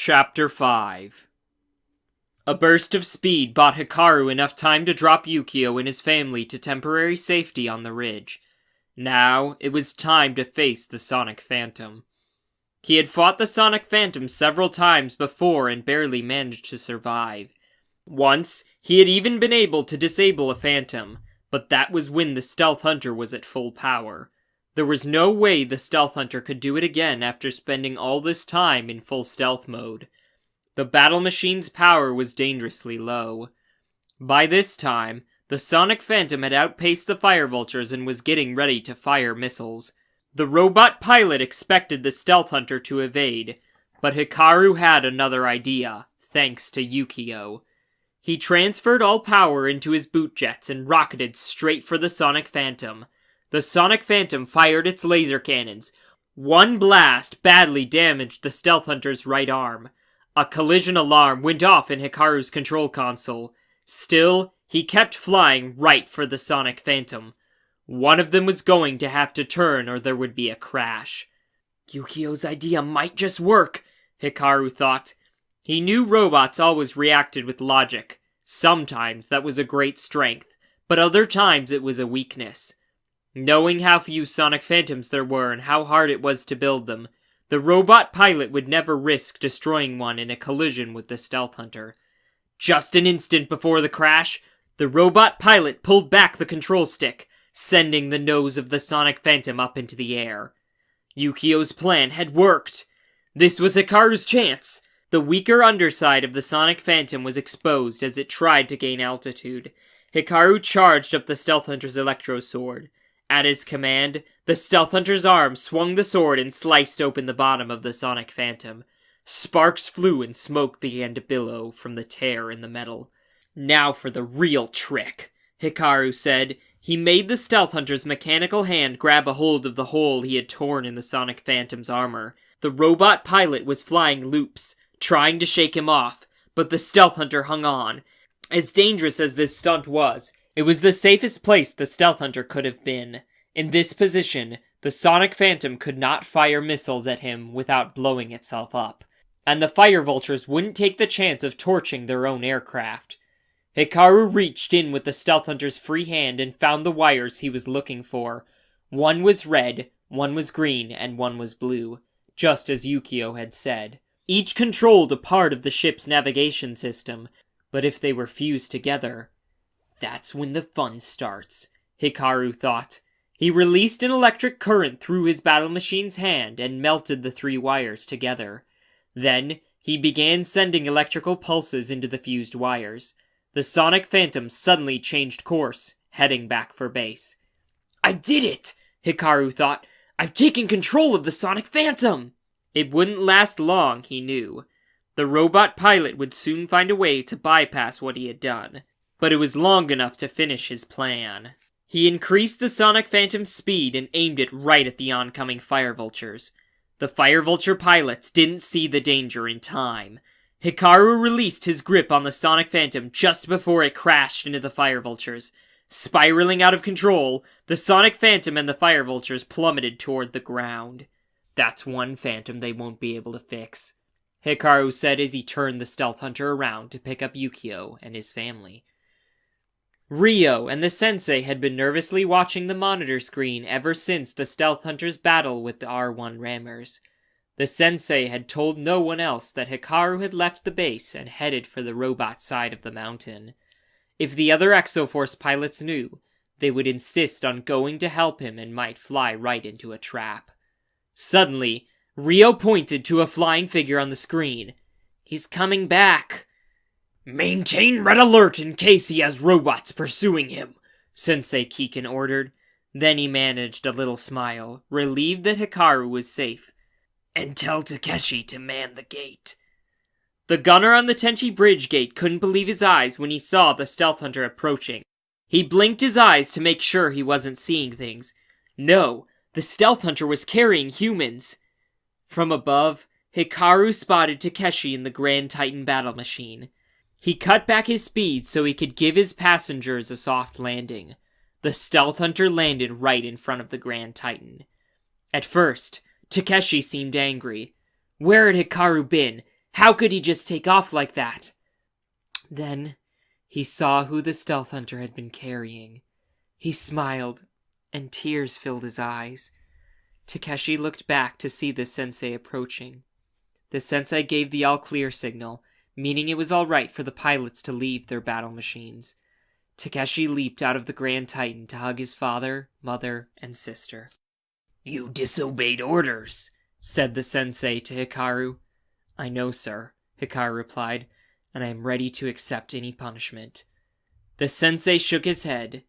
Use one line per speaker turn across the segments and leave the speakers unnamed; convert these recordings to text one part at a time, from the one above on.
Chapter 5. A burst of speed bought Hikaru enough time to drop Yukio and his family to temporary safety on the ridge. Now, it was time to face the Sonic Phantom. He had fought the Sonic Phantom several times before and barely managed to survive. Once, he had even been able to disable a Phantom, but that was when the Stealth Hunter was at full power. There was no way the Stealth Hunter could do it again after spending all this time in full stealth mode. The battle machine's power was dangerously low. By this time, the Sonic Phantom had outpaced the Fire Vultures and was getting ready to fire missiles. The robot pilot expected the Stealth Hunter to evade, but Hikaru had another idea, thanks to Yukio. He transferred all power into his boot jets and rocketed straight for the Sonic Phantom. The Sonic Phantom fired its laser cannons. One blast badly damaged the Stealth Hunter's right arm. A collision alarm went off in Hikaru's control console. Still, he kept flying right for the Sonic Phantom. One of them was going to have to turn or there would be a crash. Yukio's idea might just work, Hikaru thought. He knew robots always reacted with logic. Sometimes that was a great strength, but other times it was a weakness. Knowing how few Sonic Phantoms there were and how hard it was to build them, the robot pilot would never risk destroying one in a collision with the Stealth Hunter. Just an instant before the crash, the robot pilot pulled back the control stick, sending the nose of the Sonic Phantom up into the air. Yukio's plan had worked. This was Hikaru's chance. The weaker underside of the Sonic Phantom was exposed as it tried to gain altitude. Hikaru charged up the Stealth Hunter's Electro Sword. At his command, the Stealth Hunter's arm swung the sword and sliced open the bottom of the Sonic Phantom. Sparks flew and smoke began to billow from the tear in the metal. Now for the real trick, Hikaru said. He made the Stealth Hunter's mechanical hand grab a hold of the hole he had torn in the Sonic Phantom's armor. The robot pilot was flying loops, trying to shake him off, but the Stealth Hunter hung on. As dangerous as this stunt was, it was the safest place the Stealth Hunter could have been. In this position, the Sonic Phantom could not fire missiles at him without blowing itself up, and the Fire Vultures wouldn't take the chance of torching their own aircraft. Hikaru reached in with the Stealth Hunter's free hand and found the wires he was looking for. One was red, one was green, and one was blue, just as Yukio had said. Each controlled a part of the ship's navigation system, but if they were fused together, that's when the fun starts, Hikaru thought. He released an electric current through his battle machine's hand and melted the three wires together. Then, he began sending electrical pulses into the fused wires. The Sonic Phantom suddenly changed course, heading back for base. I did it! Hikaru thought. I've taken control of the Sonic Phantom! It wouldn't last long, he knew. The robot pilot would soon find a way to bypass what he had done. But it was long enough to finish his plan. He increased the Sonic Phantom's speed and aimed it right at the oncoming Fire Vultures. The Fire Vulture pilots didn't see the danger in time. Hikaru released his grip on the Sonic Phantom just before it crashed into the Fire Vultures. Spiraling out of control, the Sonic Phantom and the Fire Vultures plummeted toward the ground. That's one Phantom they won't be able to fix, Hikaru said as he turned the Stealth Hunter around to pick up Yukio and his family. Ryo and the Sensei had been nervously watching the monitor screen ever since the Stealth Hunter's battle with the R1 rammers. The Sensei had told no one else that Hikaru had left the base and headed for the robot side of the mountain. If the other Exo-Force pilots knew, they would insist on going to help him and might fly right into a trap. Suddenly, Ryo pointed to a flying figure on the screen. He's coming back. Maintain red alert in case he has robots pursuing him, Sensei Kiken ordered. Then he managed a little smile, relieved that Hikaru was safe. And tell Takeshi to man the gate. The gunner on the Tenchi Bridge gate couldn't believe his eyes when he saw the Stealth Hunter approaching. He blinked his eyes to make sure he wasn't seeing things. No, the Stealth Hunter was carrying humans. From above, Hikaru spotted Takeshi in the Grand Titan battle machine. He cut back his speed so he could give his passengers a soft landing. The Stealth Hunter landed right in front of the Grand Titan. At first, Takeshi seemed angry. Where had Hikaru been? How could he just take off like that? Then he saw who the stealth hunter had been carrying. He smiled, and tears filled his eyes. Takeshi looked back to see the sensei approaching. The sensei gave the all-clear signal, meaning it was all right for the pilots to leave their battle machines. Takeshi leaped out of the Grand Titan to hug his father, mother, and sister. "You disobeyed orders," said the sensei to Hikaru. "I know, sir," Hikaru replied, "and I am ready to accept any punishment." The sensei shook his head.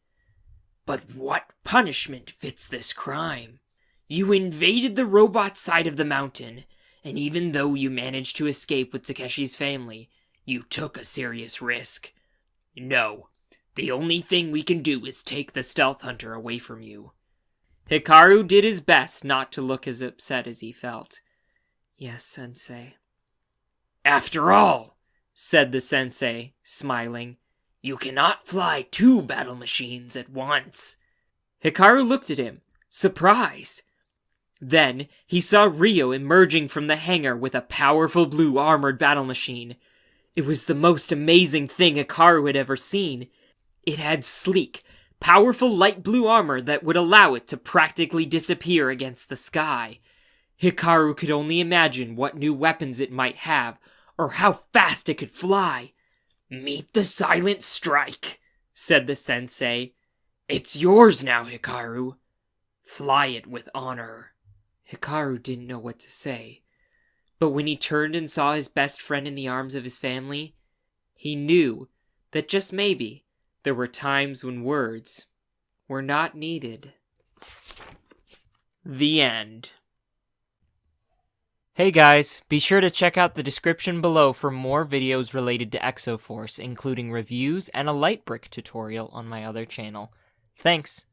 "But what punishment fits this crime? You invaded the robot side of the mountain, and even though you managed to escape with Takeshi's family, you took a serious risk. No, the only thing we can do is take the stealth hunter away from you." Hikaru did his best not to look as upset as he felt. "Yes, sensei." "After all," said the sensei, smiling, "you cannot fly 2 battle machines at once." Hikaru looked at him, surprised. Then he saw Ryo emerging from the hangar with a powerful blue armored battle machine. It was the most amazing thing Hikaru had ever seen. It had sleek, powerful light blue armor that would allow it to practically disappear against the sky. Hikaru could only imagine what new weapons it might have, or how fast it could fly. "Meet the silent strike," said the sensei. "It's yours now, Hikaru. Fly it with honor." Hikaru didn't know what to say. But when he turned and saw his best friend in the arms of his family, he knew that just maybe there were times when words were not needed. The end. Hey guys, be sure to check out the description below for more videos related to Exo-Force, including reviews and a light brick tutorial on my other channel. Thanks.